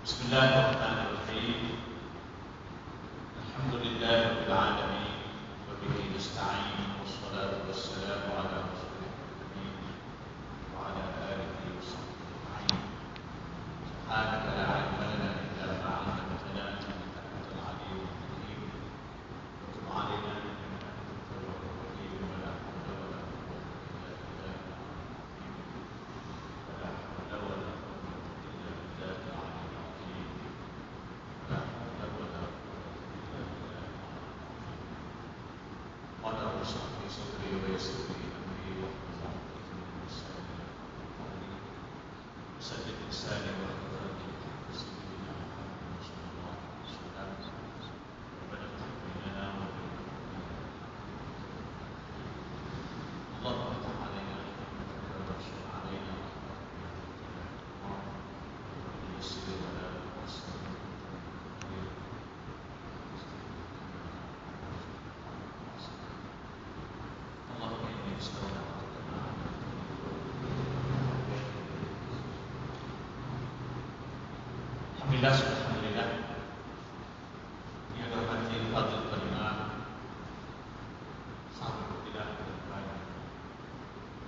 Bismillahirrahmanirrahim. Alhamdulillahirabbil alamin wa bihi nasta'in wassalatu wassalamu ala rasulil karim wa ala alihi washabbihi ajma'in. Subhanaka la 'ilma lana illa ma 'allamtana innaka antal 'alimul hakim. Wa tub 'alaina innaka antat tawwabur rahim. Wa la hawla wa la quwwata illa billah. Wa la hawla wa la quwwata illa billah. Alhamdulillah, yang dirahmati Fadil Karimah, sahabat tidak terbaik,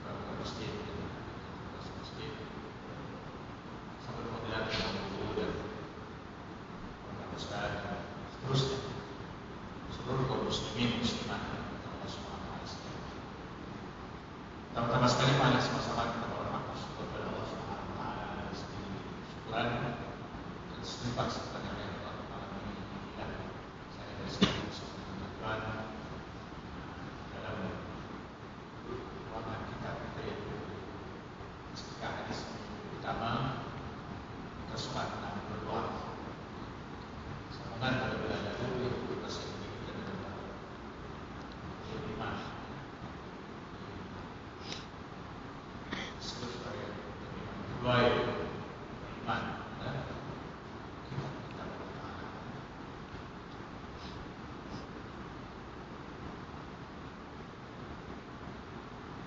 beberapa masjid, sahabat Fadilah yang guru dan para ustaz, seterusnya, seluruh kaum muslimin muslimat Allah Subhanahu wa taala. Pertama sekali marilah sama-sama kita bersyukur kepada Allah Subhanahu wa taala dan syukuran sifat sebenarnya Allah yang saya bersyukur Tuhan dalam ruangan kita yaitu ketika hadis utama kesempatan berdoa sambungan pada bulan lalu yaitu masih kita dalam iman disebut sebagai kedua iman.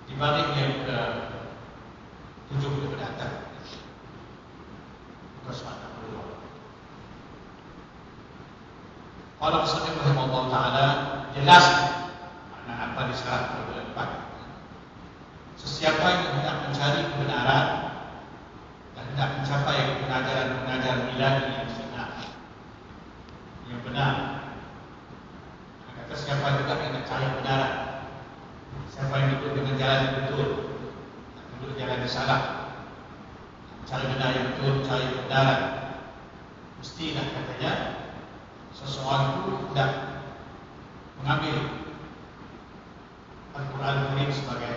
Di balik yang ke-7 mendatang kesempatan berdoa. Kalau Rasulullah rahimahullah ta'ala jelas makna apa di saat bulan 4. Sesiapa yang hendak mencari kebenaran dan hendak mencapai pengajaran-pengajaran ilahi yang benar, kata siapa juga yang mencari kebenaran. Siapa yang duduk dengan jalan yang betul, duduk jalan yang salah, cari benar yang betul, cari kebenaran, mestilah katanya seseorang itu hendak mengambil Al-Quran Karim sebagai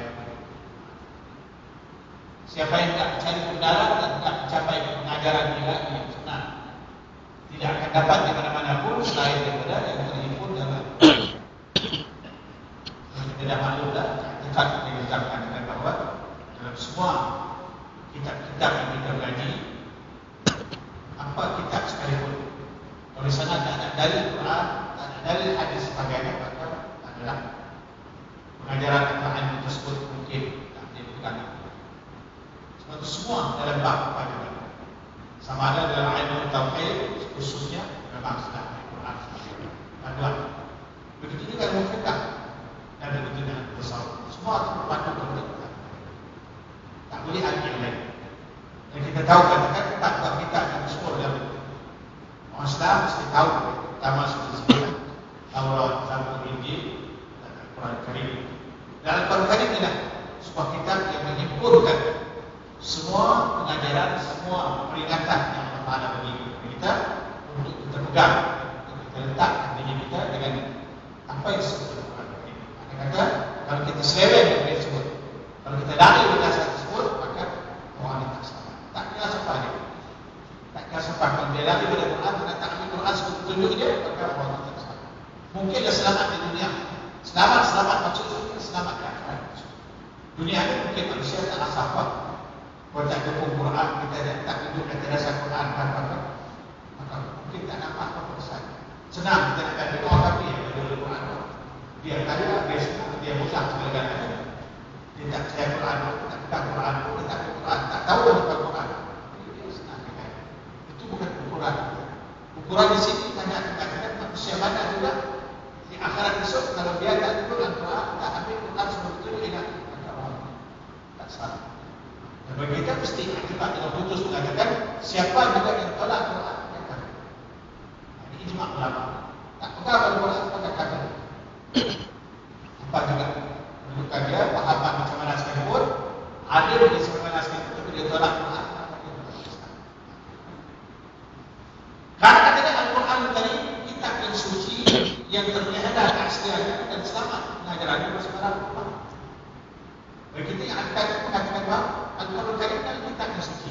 siapa yang hendak mencari kebenaran dan hendak mencapai pengajaran ilahi yang benar, tidak akan dapat di mana-mana pun selain daripada yang terhimpun dalam tidak maklumlah tetap kita katakan bahawa dalam semua kitab-kitab yang kita kaji, apa kitab sekalipun kalau di sana tak ada dalil Quran, tak ada dalil hadis sebagainya, maka adalah pengajaran Quran tersebut mungkin tak dibutuhkan. Sebab itu semua dalam bab apa sama ada dalam ilmu tauhid khususnya memang sudah Al-Quran sebagai panduan. Begitu juga dalam fiqh dan begitu dengan tasawuf. Semua itu berpandu kepada kita. Tak boleh ada yang lain. Dan kita tahu katakan tak kita akan bersyukur dalam itu. Orang Islam mesti tahu, pertama seperti sebenarnya Taurat, Zabur, Injil dan Al-Quran Karim. Dan Al-Quran Karim adalah sebuah kitab yang menyimpulkan semua pengajaran, semua peringatan yang Allah Ta'ala bagi kita untuk kita pegang, untuk kita letakkan diri kita dengan apa yang disebut Al-Quran Karim. Kata kalau kita seleweng dengan tersebut, kalau kita lari dengan tersebut, maka orang ini tak salah. Tak kira siapa dia, tak kira siapa. Kalau dia lari pada Quran, tak ambil Quran sebagai petunjuk dia, maka orang ini tak salah. Mungkin dia selamat di dunia, selamat maksudnya selamat di akhirat. Dunia ini mungkin manusia tak rasa apa. Kalau tak dukung Quran, kita tak duduk dan terasa Quran, maka mungkin tak nampak apa-apa saja. Senang kita nak kata orang tapi yang ada Quran. Dia kaya, dia senang, dia mudah segala-galanya. Dia tak percaya Quran, tak pegang Quran, dia tak pegang Quran, tak tahu tentang Quran. Dia senang. Itu bukan Quran. di sini hanya dikatakan manusia mana juga di akhirat esok kalau dia tak ikut Al-Quran, tak ambil Quran sebetul ingat Al-Quran, tak salah. Dan bagi kita mesti akibat dengan putus mengatakan siapa juga yang tolak Quran dia kafir. Ini ijma' ulama. Tak pegang Al-Quran pada kafir. Apa juga menunjukkan dia pahaman macam mana sekalipun, alim dia sebagaimana sekalipun, tapi dia tolak Quran. Karena katanya Al-Quran tadi kitab yang suci yang terpelihara keasliannya dan selamat pengajarannya bersama Al-Quran. Bagi kita yang akan mengatakan bahawa Al-Quran tadi adalah kitab yang suci.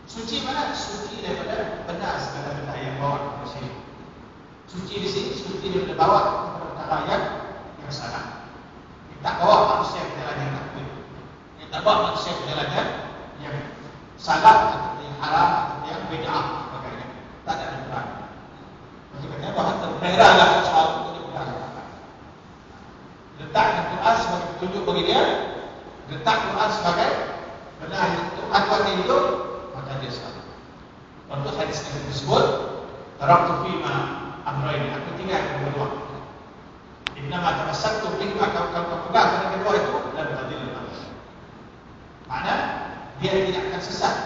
Suci mana? Suci daripada benar segala benda yang bawa ke sini. Suci di sini, suci daripada bawa kepada perkara yang salah. Yang tak bawa manusia ke jalan yang takdir. Yang tak bawa manusia ke jalan yang salah atau yang haram atau yang bid'ah. Tak ada Al-Quran. Maksudnya bahawa terpelihara lah soal untuk diperhatikan. Letak Al-Quran sebagai petunjuk bagi dia, letak Al-Quran sebagai benar untuk aturan hidup, maka dia salah. Untuk hadis yang disebut, taraktu fima amrayn, aku tinggal yang kedua. Innama tamassaktu bihima, kau pegang yang kedua itu dan tadil. Makna dia tidak akan sesat.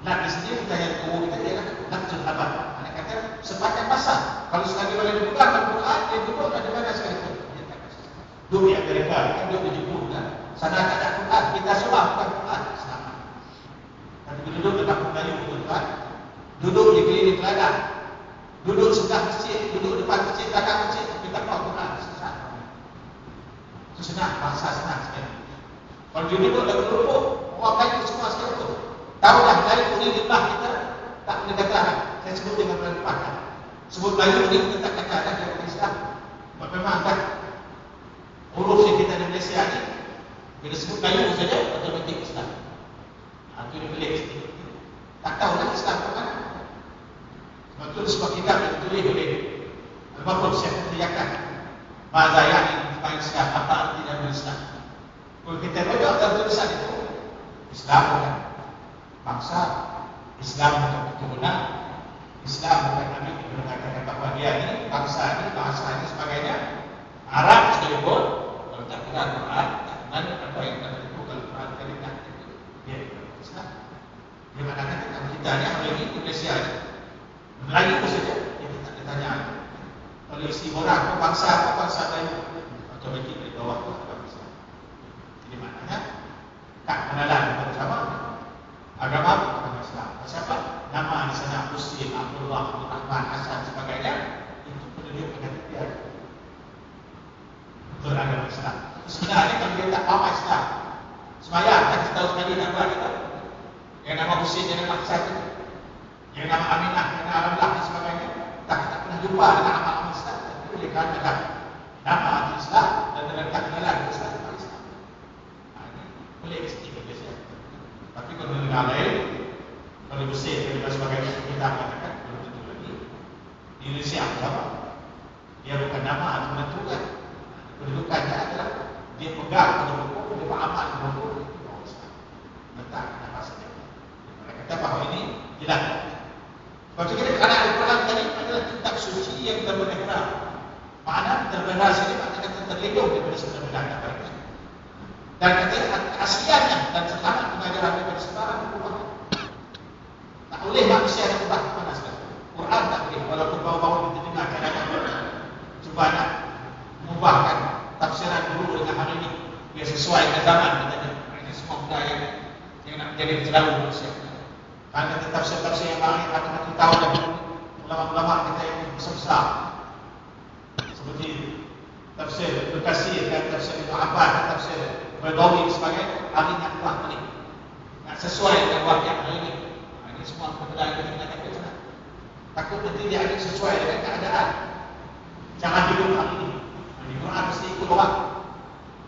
Nah, di sini kita yang tahu kita ialah nakjul abad. Anak kata sepanjang masa. Kalau sekali mana dibuka Al-Quran, dia duduk ada mana sekalipun. Dia tak kasih. Duduk di Amerika, kita duduk di Jepun kan. Sana tak ada Quran, kita semua bukan Quran. Sama. Tapi duduk di kampung Melayu betul kan. Duduk di klinik ladang. Duduk sebelah masjid, duduk depan masjid, belakang masjid, tapi tak tahu Quran. Susah. Itu senang, bahasa senang sekali. Kalau dia duduk dalam kelompok, orang Melayu semua sekali tu. Tahu dah Melayu ni limbah kita tak boleh kata. Saya sebut dengan limbah. Sebut Melayu ni kita tak kata dah dia Islam. Memang kan huruf yang kita di Malaysia ni bila sebut Melayu saja otomatik Islam. Itu dia pelik sikit. Tak tahu lah Islam tu kan. Sebab tu sebuah kitab yang ditulis oleh Al-Mahfuz Syekh Muhtiyakkan Ma'za Yani tentang Islam, apa arti dalam Islam. Kalau kita baca dalam tulisan itu, Islam bukan bangsa, Islam bukan keturunan, Islam bukan Nabi yang mengatakan bahawa dia ini bangsa ini, bahasa ini sebagainya. Arab sekalipun, kalau tak kenal Quran, tak kenal apa yang kita itu, kalau Quran kali tak itu, dia bukan Islam. Dia mengatakan tentang kita ni hari ini di Malaysia ni, Melayu saja, kita tak ditanya. Kalau isi orang, apa bangsa Melayu, otomatik dari bawah itu agama Islam. Jadi maknanya, tak kenalan bersama agama Islam. Siapa? Nama di sana Muslim, Abdullah, Abdul Rahman, Hasan sebagainya, itu penduduk negatif dia. Beragama Islam. Sebenarnya kalau dia tak faham Islam, sembahyang tak kita tahu sekali nak buat kita. Yang nama Husin, yang nama Hasan, yang nama Aminah, yang nama Abdullah dan sebagainya, tak pernah jumpa dengan amal Islam. Tapi boleh katakan nama Islam dan dengan kenalan Islam. Boleh sedikit biasa. Tapi kalau negara lain, kalau Mesir dan sebagainya, kita katakan belum tentu lagi. Di Indonesia sama. Dia bukan nama atau menentukan. Kedudukannya adalah dia pegang pada hukum, dia beramal pada hukum. Letak nama saja. Mereka kata bahawa ini jelas. Sebab itu kita kerana Al-Quran tadi adalah kitab suci yang terbenarkan. Makna terbenar sini maknanya terlindung daripada sebenarnya. Dan katanya keasliannya dan selamat pengajaran daripada sebarang hukuman. Tak boleh manusia yang ubah mana sekali. Quran tak boleh. Walaupun bawa-bawa kita dengar kadang-kadang cuba nak mengubahkan tafsiran dulu dengan hari ini biar sesuai dengan zaman katanya. Ini semua benda yang nak menjadi terlalu manusia. Karena tafsir-tafsir yang baru yang tahu dan ulama-ulama kita yang besar-besar seperti tafsir Ibnu Katsir dan tafsir Ibnu Abbas dan tafsir Badawi sebagainya, hari ini yang telah balik nak sesuai dengan waktu hari ini. Ini semua benda yang kita nak kata. Takut nanti dia akan sesuai dengan keadaan. Jangan hidup hari ini. Quran mesti ikut orang.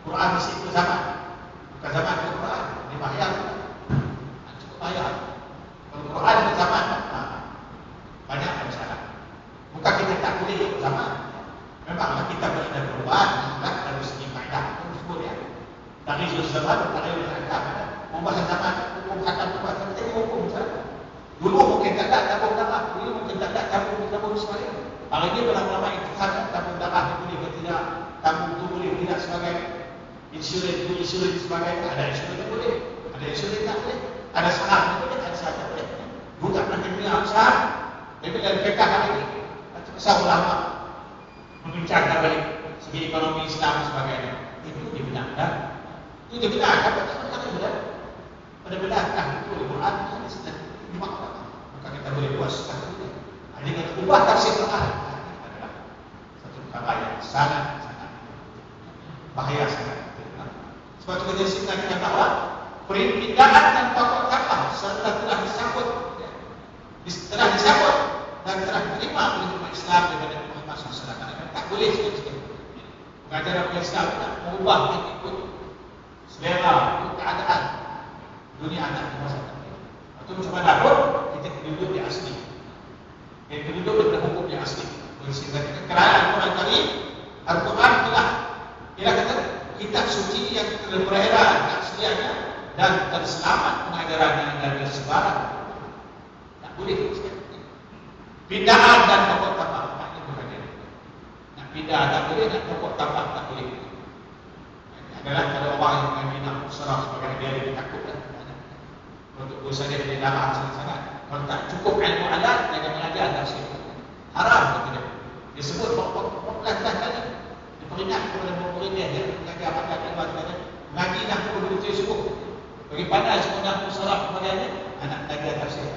Quran mesti ikut zaman. Bukan zaman ikut Quran. Dia bahaya. Cukup bahaya. Kalau Quran ikut zaman, banyak masalah. Bukan kita tak boleh ikut zaman. Memanglah kita boleh ada perubahan. Dari segi kaedah. Itu sebut ya. Dari segi zaman, ada yang berkata, membahasan zaman, hukum hakam itu. Kita hukum sana. Dulu mungkin tak ada tabung nama. Dulu mungkin tak ada tabung sekali. Kalau dia ulama ikhtihad tabung darah boleh ke tidak, tabung tu boleh tidak sebagai insulin sebagai ada insulin boleh, ada insulin tak boleh, ada saham boleh, ada saham tak boleh. Bukan nanti punya saham. Tapi dari fikah lagi, pasal ulama membincangkan balik segi ekonomi Islam sebagainya. Itu dibenarkan. Itu dibenarkan. Apa benar? Pada benarkan itu Al-Quran hadis dan dimakan. Maka kita boleh puas kata ini. Dengan ubah tafsir Quran adalah satu perkara yang sangat bahaya sangat. Sebab itu kita disebutkan bahawa perpindahan dan pokok kapal telah disambut dan telah diterima oleh umat Islam daripada Muhammad SAW. Tak boleh sikit-sikit. Pengajaran Islam tak mengubah ikut selera, ikut keadaan dunia anak di masa ini. Itu macam mana pun kita duduk di asli. Kita duduk dengan hukum yang asli. Kerana Al-Quran telah kata kitab suci yang terberhera keasliannya dan terselamat pengajarannya dari sebarang. Tak boleh sikit. Pindahan dan pokok tapak maknanya bukan. Nak pindah tak boleh, nak pokok tapak tak boleh. Adalah kalau orang yang mengambil nak usrah sebagai dia takutlah. Untuk usaha dia darah sangat-sangat. Kalau tak cukup ilmu alat, jangan mengajar tafsir. Haram betul. Dia sebut belas-belas kali. Dia peringat kepada murid dia mengajar pakar ilmu alat. Ngaji nak betul-betul sungguh. Bagi pandai semua nak usrah sebagainya, anak belajar tafsir.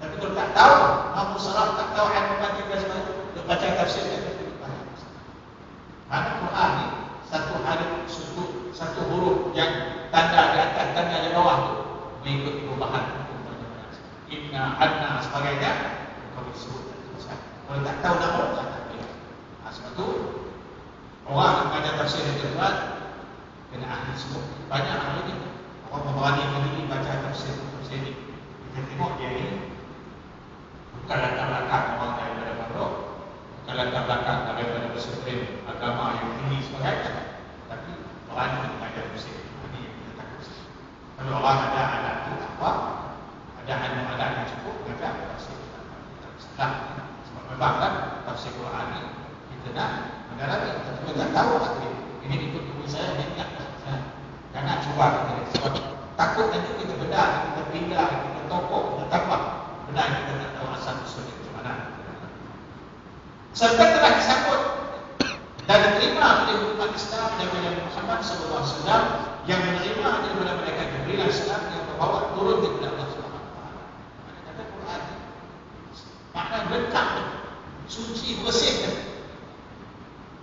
Tapi kalau tak tahu, mampu salah, tak tahu ilmu baca sebagainya, dia baca tafsir dia tidak faham. Karena Quran ni satu huruf yang tanda di atas, tanda di bawah tu mengikut perubahan. Inna, anna sebagainya kau disebut. Kalau tak tahu nama, tak boleh. Sebab tu orang yang baca tafsir yang terbuat kena ahli semua. Banyak ahli ni. Orang memberani diri baca tafsir ni. Kita tengok dia ni bukan latar belakang orang daripada pondok, bukan latar belakang daripada disiplin agama yang tinggi sebagainya, tapi orang yang mengajar tafsir ini yang kita takut. Kalau orang ada alat itu apa, ada alat yang cukup, mengajar tafsir. Sebab memanglah tafsir Quran ini kita nak mendalami, tapi kita tak tahu ini ikut buku saya, ini tak. Jangan cuba kita. Sebab takut nanti kita bedah, kita pindah, kita tokok, kita tambah. Benar kita tak tahu asal usulnya macam mana. Serta telah disambut dan diterima oleh umat Islam daripada Muhammad SAW yang menerima daripada mereka Jibril Islam yang membawa turun daripada Allah SWT. Kata Quran makna lengkap, suci, bersih.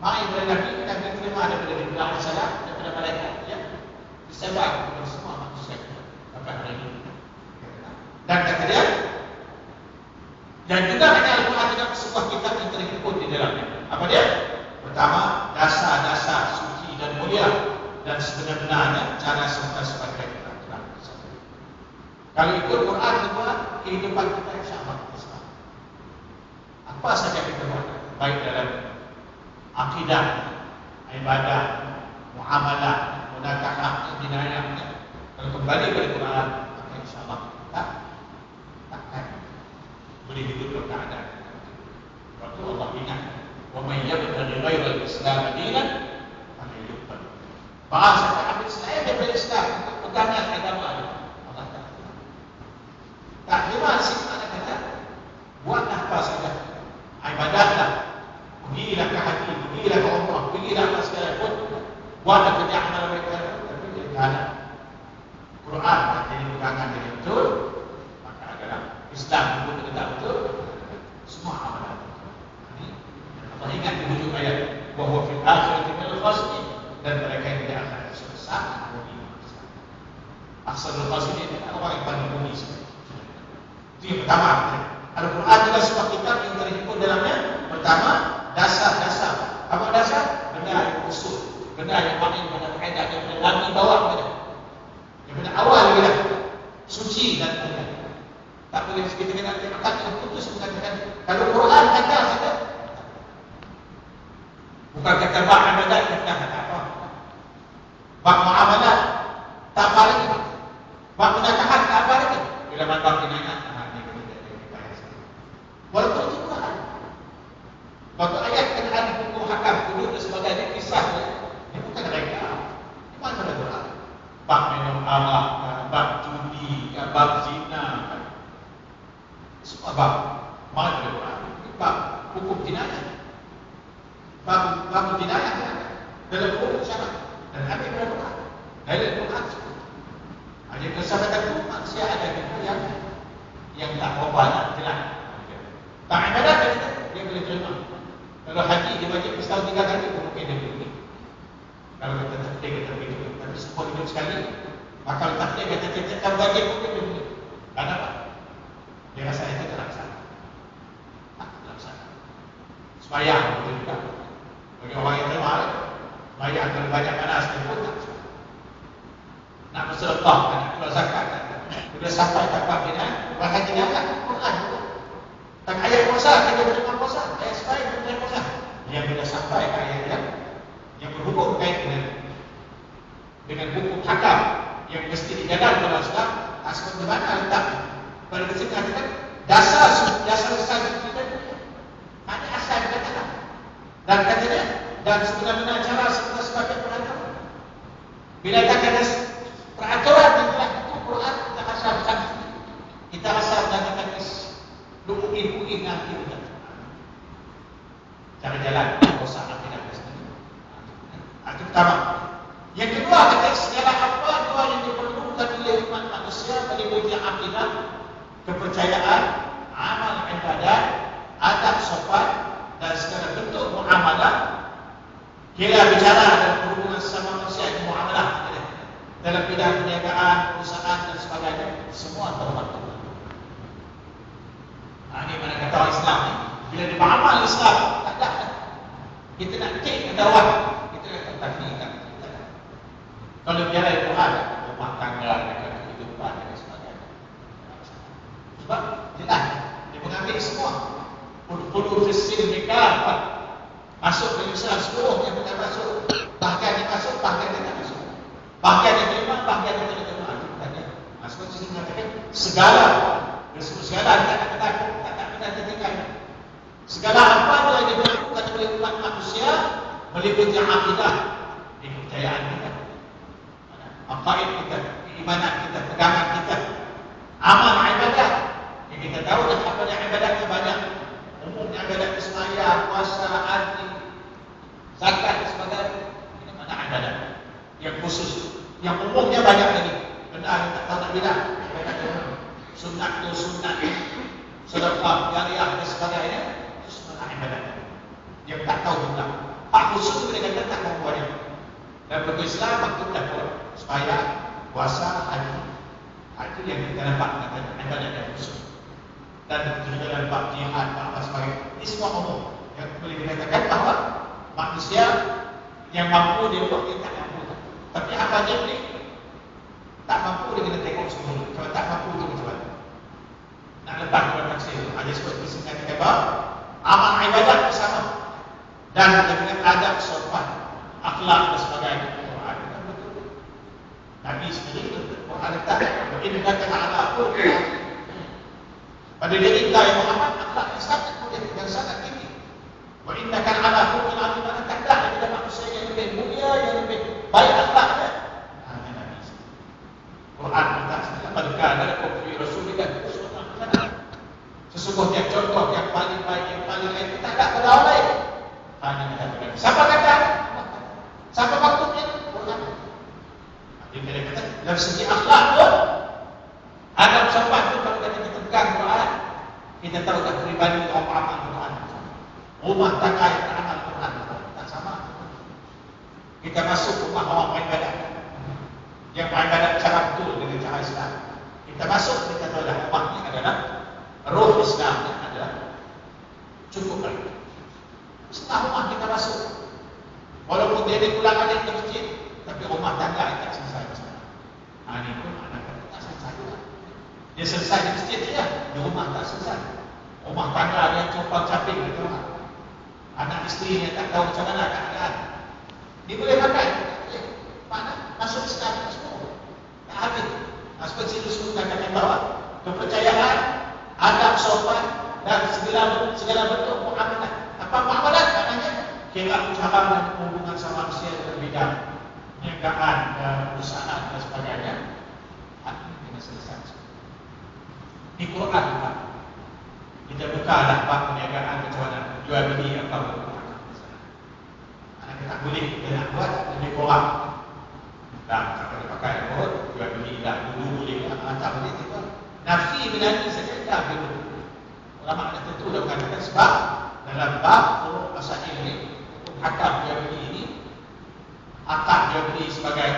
Maka daripada Nabi kita diterima daripada Jibril Islam daripada malaikat yang disebar kepada semua manusia sampai hari ini. Dan kata dia, dan juga hanya Al-Quran tidak sebuah kitab yang terhimpun di dalamnya. Apa dia? Pertama, dasar-dasar suci dan mulia dan sebenar-benarnya cara serta sebagai peraturan. Kalau ikut Quran semua, kehidupan kita insya-Allah Islam. Apa saja kita buat, baik dalam akidah, ibadah, muamalah, munakahat, dinayahnya. Kalau kembali kepada Quran, maka insya-Allah takkan boleh hidup dalam keadaan. Waktu Allah ingat, wa may yabtaghi ghayra al-islam dinan faman yuqbal. Bahasa ambil selain daripada Islam untuk pegangan agama Allah Taala. Tak terima sifat kata, buatlah apa saja. Ibadahlah. Pergilah ke haji, pergilah ke umrah, pergilah ke segala pun. Buatlah kerja amal mereka, tapi dia tak. Quran tak jadi pegangan dengan betul, maka adalah Islam pun tidak betul, semua amalan. Ini Allah ingat di hujung ayat, wa huwa fil akhirati minal khasirin, dan mereka yang tidak akan sesat rugi. Akhirul khasirin adalah orang yang paling rugi. Itu yang pertama. Al-Quran adalah sebuah kitab yang terhimpun dalamnya. Pertama, dasar-dasar. Apa dasar? Benda yang usul, benda yang paling pada kaedah yang lagi bawah pada. Yang pada awal ialah suci dan mulia. Tak boleh kita kena akan putus mengatakan kalau Quran kata saja. Bukan kata bab ibadat kata apa. Bab muamalah tak apa lagi. Bab munakahat tak apa lagi. Bila bab kinayah walaupun itu bab minum arak, bab judi, bab zina, semua bab. Mana boleh Quran? Bab hukum jinayah. Bab jinayah dalam hukum syarak dan ambil dalam Quran. Dalam Quran semua. Jadi kesalahan itu manusia ada yang tak berubah jelas. Tak ibadat dia boleh terima. Kalau haji dia wajib setahun 3 kali mungkin dia boleh. Kalau kita takdir kita begitu, tapi semua hidup sekali. Maka kalau takdir kita wajib mungkin dia boleh. Kenapa? Dia rasa itu terlaksana. Terlaksana. Sembahyang betul juga. Bagi orang yang terima, sembahyang kalau banyak panas dia pun tak. Nak bersedekah, nak keluar zakat, sudah sampai tahap ini, bahkan jenazah Quran. Tak ayat puasa, kita beriman puasa, ayat supaya beriman puasa. Yang bila sampai ke ayat yang berhubung kait dengan hukum hakam yang mesti dijaga oleh Islam, asal di mana letak pada sini katakan dasar saja kita ada asal katakan dan katanya dan sebenarnya cara sebagai peraturan. Bila kata peraturan yang telah itu Quran kita asal kita asal katakan Lukin nanti udah cara jalan usaha tidak mesti. Itu pertama. Yang kedua kata segala apa doa yang diperlukan oleh umat manusia meliputi akidah, kepercayaan, amal ibadat, adab sopan dan segala bentuk muamalah. Kira bicara dalam hubungan sama manusia itu muamalah dalam bidang perniagaan, perusahaan dan sebagainya semua termasuk. Ini mana kata orang Islam ni, bila dia beramal Islam, tak ada. Kita nak cek dakwah, kita nak takdirkan. Kalau bicara Quran, rumah tangga, kehidupan dan sebagainya. Sebab jelas dia mengambil semua. Puluh fisil nikah masuk ke Islam seluruhnya bukan masuk. Bahkan dia masuk, bahkan dia tak masuk. Bahkan dia terima, bahkan dia tidak terima. Itu bukannya. Masuk ke sini mengatakan segala tak ada tertinggal. Segala apa yang diperlukan oleh umat manusia meliputi akidah, kepercayaan kita, aqaid kita, keimanan kita, pegangan kita, amal ibadat. Yang kita tahu dah apa yang ibadat itu banyak. Umumnya ibadat sembahyang, puasa, haji, zakat dan sebagainya. Ini mana ibadat yang khusus, yang umumnya banyak lagi. Benar tak tahu nak bilang. Sunat tu sunat, sedekah, jariah dan sebagainya, itu semua ibadat. Yang tak tahu tentang hak khusus mereka tak tahu banyak. Dan bagi Islam waktu tak tahu supaya puasa, haji, itu yang kita nampak kata ibadat yang khusus. Dan kita nampak jihad, apa sebagainya. Ini semua umum yang boleh dikatakan bahawa manusia yang mampu dia buat dia tak mampu. Tapi apa dia ni tak mampu dia kena tengok semua. Kalau tak mampu dia macam mana? Nak letak kepada taksir. Ada sebut disingkat kata amal ibadat bersama dan dengan adab sopan, akhlak dan sebagainya. Quran kita betul. Nabi sendiri Quran kita begini kata ala pun pada diri kita yang Muhammad akhlak yang sangat mulia yang sangat tinggi. Wa innaka ala khuluqin azim. Kata ada manusia yang lebih mulia, yang lebih baik akhlaknya. Quran kita pada kadar kopi Rasulullah sesungguhnya contoh yang paling baik, yang paling lain kita tak pada orang lain. Hanya kita kata. Siapa kata? Siapa maksudnya? Quran. Jadi kita kata dari segi akhlak pun adab sopan tu kalau kita pegang Quran, kita tahu tak pribadi orang amal Quran. Rumah tangga yang amal Quran tak sama. Kita masuk rumah orang beribadat. Yang beribadat cara betul dengan cara Islam. Kita masuk, kita tahu dah rumah ni adalah roh Islam yang adalah cukup baik. Setelah rumah kita masuk, walaupun dia pulang balik ke masjid, tapi rumah tangga tak selesai. Ini pun anak tak selesai juga. Dia selesai di masjid saja, di rumah tak selesai. Rumah tangga dia compang caping di rumah. Anak isteri yang tak tahu macam mana keadaan. Dia boleh makan. Mana? Masuk Islam semua. Tak habis. Seperti itu semua kata bahawa kepercayaan, adab sopan dan segala bentuk muamalah. Apa muamalah? Maknanya kira cara dan hubungan sama manusia yang berbeda, perniagaan, usaha dan sebagainya. Di Quran juga. Kita bukalah bab perniagaan macam mana jual beli apa anak kita boleh kita nak buat lebih kurang. Dah sampai pakai pun jual beli dah dulu boleh tak boleh itu. Nafi berani saja dah dulu. Ulama ada tentu dah mengatakan sebab dalam bab furu' masail ini hakam jual beli ini akad jual beli sebagai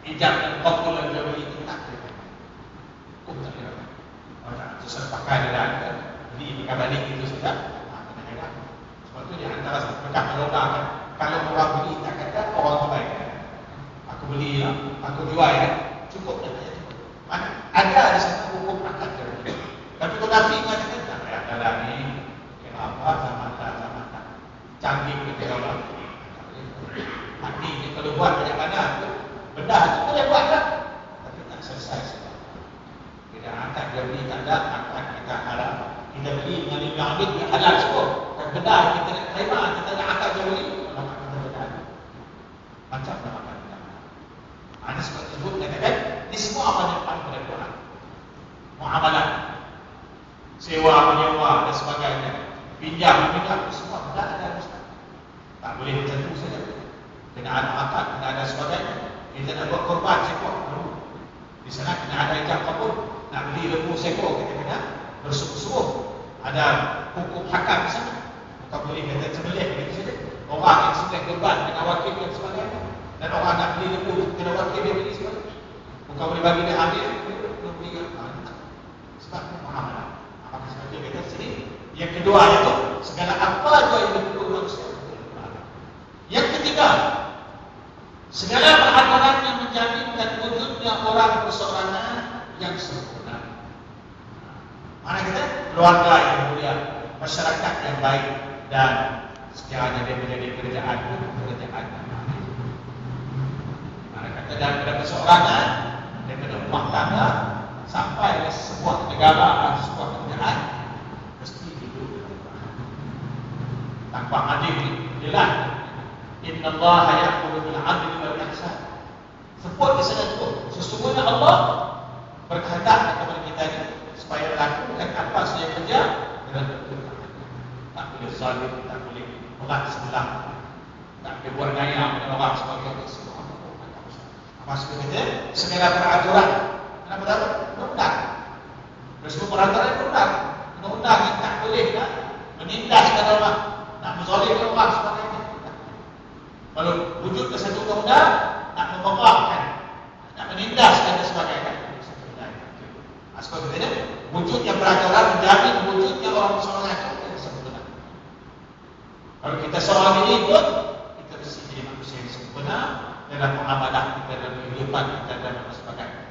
ijab dan qabul jual beli itu tak boleh. Hukum tak boleh. Sesuatu pakai dan beli balik itu sudah sebab itu di antara pecah melonggar kan. Kalau orang beli tak kata orang tu baik kan? Aku beli lah, aku jual kan? Cukup dah tak cukup. Ada di sana hukum akad jual beli. Tapi kalau Nafi mengatakan tak payah dalam ni kira apa zaman tak canggih kita orang hati ni kalau buat banyak mana benda tu boleh buat lah tapi tak selesai sebab kita akad jual beli tak ada akad kita halal kita beli dengan yang duit dia halal cukup dan benda kita nak terima kita nak akad jual beli kalau kita benda macam nak makan benda ada sebab tersebut katakan ini semua apa yang paling pada Quran muamalah sewa menyewa dan sebagainya pinjam semua benda ada Ustaz tak boleh tertentu saja kena ada akad kena ada sebagainya kita nak buat korban seekor di sana kena ada ijab kabul nak beli lembu seekor kita kena bersungguh-sungguh ada hukum hakam di sana bukan boleh kata sembelih begitu saja orang yang sembelih korban kena wakil dan sebagainya dan orang nak beli lembu kena wakil dia beli sebagainya bukan boleh bagi dia ambil beli sebab muamalah apa sebab dia kata sini yang kedua itu segala apa juga yang diperlukan manusia yang ketiga segala peraturan yang menjaminkan wujudnya orang perseorangan yang sempurna. Mana kita? Keluarga yang mulia, masyarakat yang baik dan sekiranya dia menjadi kerajaan yang baik. Mana kata daripada perseorangan, daripada rumah tangga sampai ke sebuah negara atau sebuah kerajaan mesti hidup tanpa adil jelas. Inna Allah ya'muru bil 'adli wal ihsan. Sebut di sana tu, sesungguhnya Allah berkehendak kepada kita ini supaya lakukan apa saja kerja dengan betul. Tak boleh zalim, tak boleh berat sebelah, tak boleh buat daya pada orang sebagai semua. Apa sebetulnya segala peraturan, kenapa tahu? Undang. Semua peraturan undang. Undang yang tak boleh nak menindaskan orang, nak menzalimkan orang sebagainya. Kalau wujud ke satu undang nak mempermaafkan, nak menindaskan dan sebagainya. Sebab itu wujudnya peraturan menjamin wujudnya orang seorang yang sempurna. Kalau kita seorang ini pun kita mesti jadi manusia yang sempurna dalam muamalah kita, dalam kehidupan kita dan sebagainya.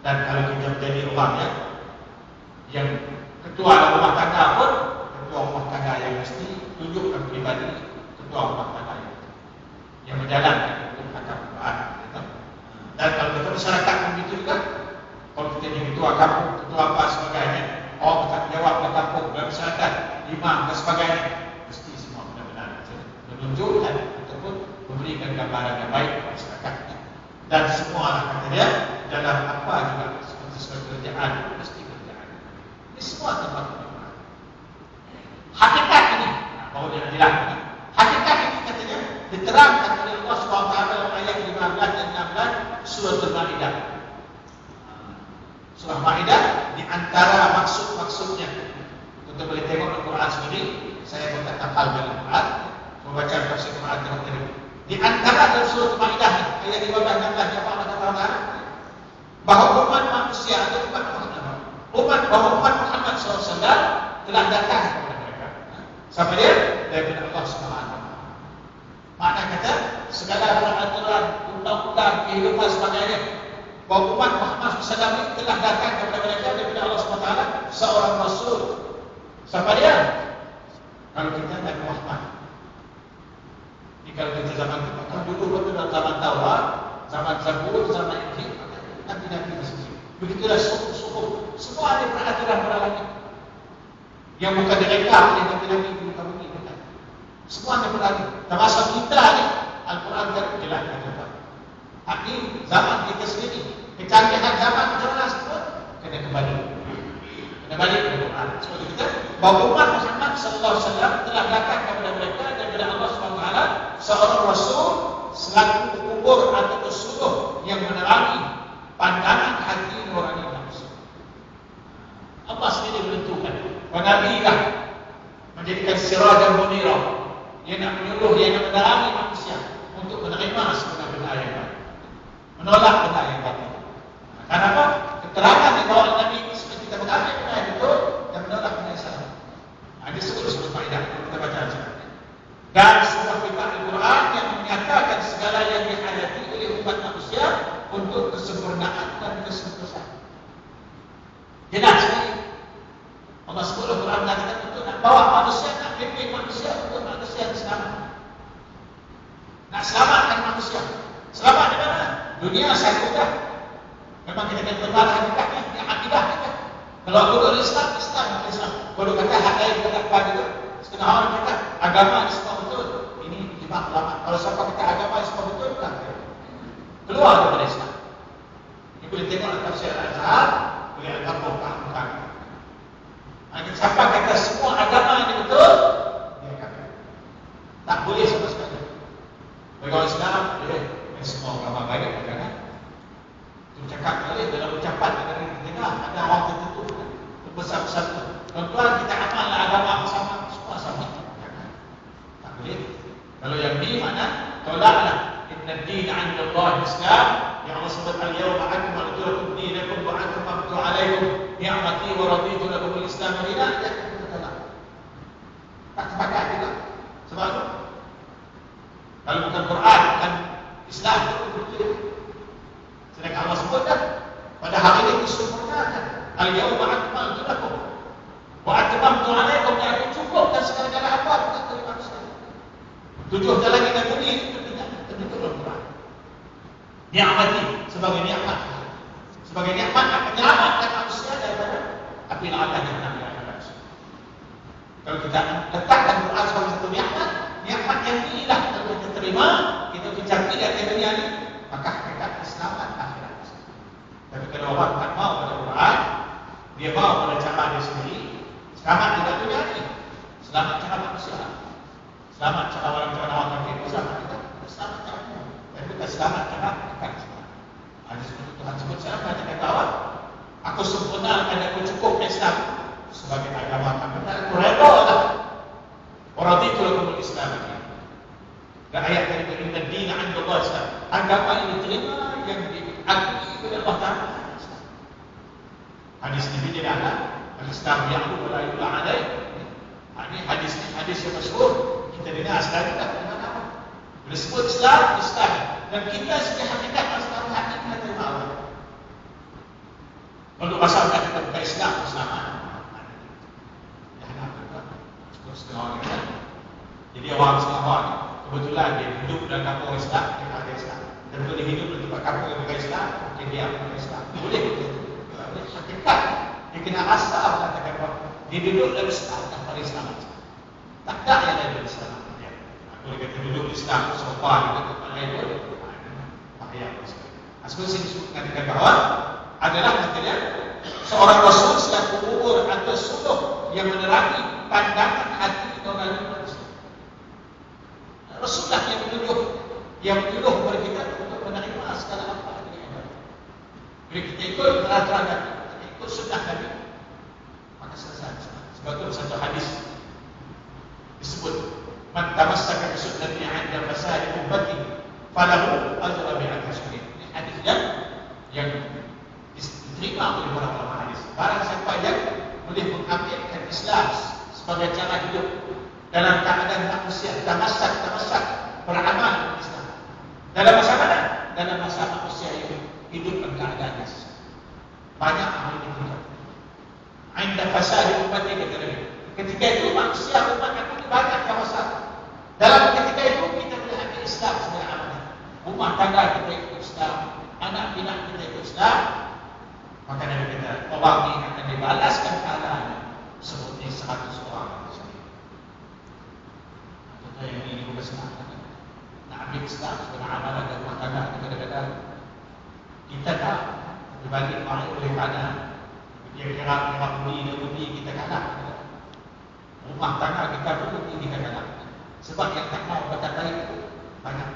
Dan kalau kita menjadi orang yang ketua rumah tangga pun ketua rumah tangga yang mesti tunjukkan pribadi ketua rumah tangga yang menjalankan hukum hakam Quran. Dan kalau kita masyarakat begitu juga, kalau kita jadi ketua kampung, ketua apa sebagainya, orang bertanggung jawab dalam kampung, dalam masyarakat, imam dan sebagainya, mesti semua benar-benar menunjukkan ataupun memberikan gambaran yang baik kepada masyarakat. Dan semua anak kata dia dalam apa juga seperti sebuah kerjaan, mesti kerjaan. Ini semua tempat Quran. Hakikat ini, baru dia jelaskan. Hakikat ini katanya diterangkan oleh Allah SWT dalam ayat 15 dan 16 surah Al-Ma'idah. Surah Al-Ma'idah di antara maksud-maksudnya. Kita boleh tengok Al-Quran sendiri. Saya bukan hafal dalam Quran, membaca tafsir Quran tadi. Di antara dalam surah Al-Ma'idah ayat 15 dan 16 apa kata Allah bahawa umat manusia atau umat Muhammad SAW telah datang kepada mereka. Siapa dia? Daripada Allah SWT. Makna kata segala peraturan, undang-undang, kehidupan sebagainya bahawa umat Muhammad SAW telah datang kepada mereka daripada Allah SWT seorang Rasul. Siapa dia? Kalau kita Nabi Muhammad. Jadi kalau kita zaman kita dulu betul dalam zaman Taurat, zaman Zabur, zaman Injil, Nabi-Nabi tersebut. Begitulah suku-suku semua ada peraturan-peraturan yang bukan direka oleh Nabi-Nabi di muka bumi. Semua ada peraturan. Termasuk kita ni Al-Quran jelas kata. Ini zaman kita sendiri. Kecanggihan zaman macam mana semua kena kembali bahawa umat Muhammad sallallahu alaihi wasallam telah datang kepada mereka daripada Allah Subhanahu wa taala seorang rasul selaku kubur atau pesuruh yang menerangi pandangan hati nurani manusia. Allah sendiri menentukan nabilah menjadikan sirajan munirah yang nak menyuruh, yang nak menerangi manusia untuk menerima sebenar-benar yang baik, menolak benda yang batil. Kenapa? Keterangan yang bawa Nabi ini seperti kita mengambil benda yang betul dan menolak benda yang salah. Ini disebut sebagai faedah kita baca saja. Dan sebuah kitab Al-Quran yang menyatakan segala yang dihadapi oleh umat manusia untuk kesempurnaan dan kesempurnaan. Jelas sekali. Allah sebut Al-Quran mengatakan untuk nak bawa manusia, nak pimpin manusia untuk manusia yang selamat. Nak selamatkan manusia. Selamat di mana? Dunia satu dah. Memang kita kena berbalik hakikatnya, yang akidah kita. Kalau dulu Islam, Islam. Kalau kata hak lain kita tak apa juga. Setengah orang kata agama Islam betul. Ini lima ulama. Kalau siapa kata agama Islam betul, bukan. Keluar daripada Islam. Ini boleh tengok tafsir Al-Azhar, boleh agama bukan. Siapa kata semua agama ini betul, dia kata tak boleh sama sekali. Bagi orang Islam, boleh. Semua agama baik, jangan. Itu cakap boleh dalam ucapan ada di tengah, ada orang tertentu terbesar-besar itu. Tuan-tuan, kita amallah agama sama, semua sama. Jangan. Tak boleh. Kalau yang di mana, tolaklah. Inna ad-din 'inda Allah Islam. Yang Allah sebut al-yawma akmaltu lakum dinakum wa atmamtu 'alaykum ni'mati wa raditu lakum al-Islam dinan. Jangan tolak. Tak sepakat juga. Sebab itu kalau bukan Quran, bukan Islam itu betul. Sedangkan Allah sebut dah pada hari ini kesempurnaan. Al-yawma akmaltu lakum wa atmamtu 'alaykum, dan aku cukupkan segala-galanya apa bukan dari manusia. Tujuh dah lagi dan bumi itu tidak terbentuk dalam Quran. Ni'mati sebagai nikmat. Sebagai nikmat akan menyelamatkan manusia daripada api neraka jahannam yang akan datang. Kalau kita letakkan Quran sebagai satu nikmat yang inilah kalau kita terima, kita ucapkan di dunia ini, maka kita selamat akhirat. Tapi kalau orang tak mau pada Quran, dia mau pada cara dia sendiri, selamat tidak dunia ini, selamat cara manusia, selamat cara orang kafir, selamat kita, selamat cara umum, dan kita selamat cara kita. Ada seperti Tuhan sebut, saya katakan bahawa aku sempurna dan aku cukup Islam sebagai agama kami. Aku redha lah. Orang itu lakukan Islam ini. Dan ayat dari Inna ad-din 'inda Allah Islam. Agama ini terima yang diakui oleh Allah Taala. Hadis ini dia ada. Al-Islam ya'lu wa la yu'la 'alaih. Ini hadis yang masyhur. Kita dengar sekali tak mana-mana. Bila sebut Islam, Islam. Dan kita sebagai hakikat Islam hati kita terima Allah. Kalau masalah kita bukan Islam, Islam. Setengah orang Islam. Jadi orang setengah orang kebetulan dia hidup dalam kampung Islam, dia ada Islam. Dan kalau dia hidup di tempat kampung yang bukan Islam, dia bukan Islam. Boleh begitu. Hakikat dia kena asal katakan bahawa dia duduk dalam Islam tanpa Islam. Tak ada yang ada dalam Islam. Boleh kata duduk Islam sofa di tempat lain pun bahaya sekali. Sebab sini mengatakan bahawa adalah katanya seorang Rasul selaku kubur atau suluh yang menerangi pandangan hati nurani manusia. Rasulullah yang menyuruh kepada kita untuk menerima segala apa yang ada. Bila kita ikut peraturan Nabi, kita ikut sunnah Nabi, maka selesai. Sebab itu satu hadis disebut, "Man tamassaka bi sunnati 'inda fasadi ummati falahu ajru mi'ati syahid." Ini hadis yang diterima oleh para ulama hadis. Barang siapa yang boleh mengambilkan Islam sebagai cara hidup dalam keadaan manusia tamassak beramal dengan Islam. Dalam masa mana? Dalam masa manusia hidup dalam keadaan Islam. Banyak hal ini kita. Ainda fasadi umat ini ketika itu manusia umat aku banyak yang masalah. Dalam ketika itu kita boleh ambil Islam sebagai amalan. Rumah tangga kita ikut Islam, anak pinak kita ikut Islam. Maka Nabi kata, orang ini akan dibalaskan pahalanya seperti 100 orang. Contoh yang ini bukan senang. Nak ambil Islam sebagai amalan dan rumah tangga kadang-kadang kita tak dibagi oleh kanan. Kira-kira budi kita kalah. Rumah tanah kita pun tinggikan dalam. Sebab yang tak mau kata baik itu banyak.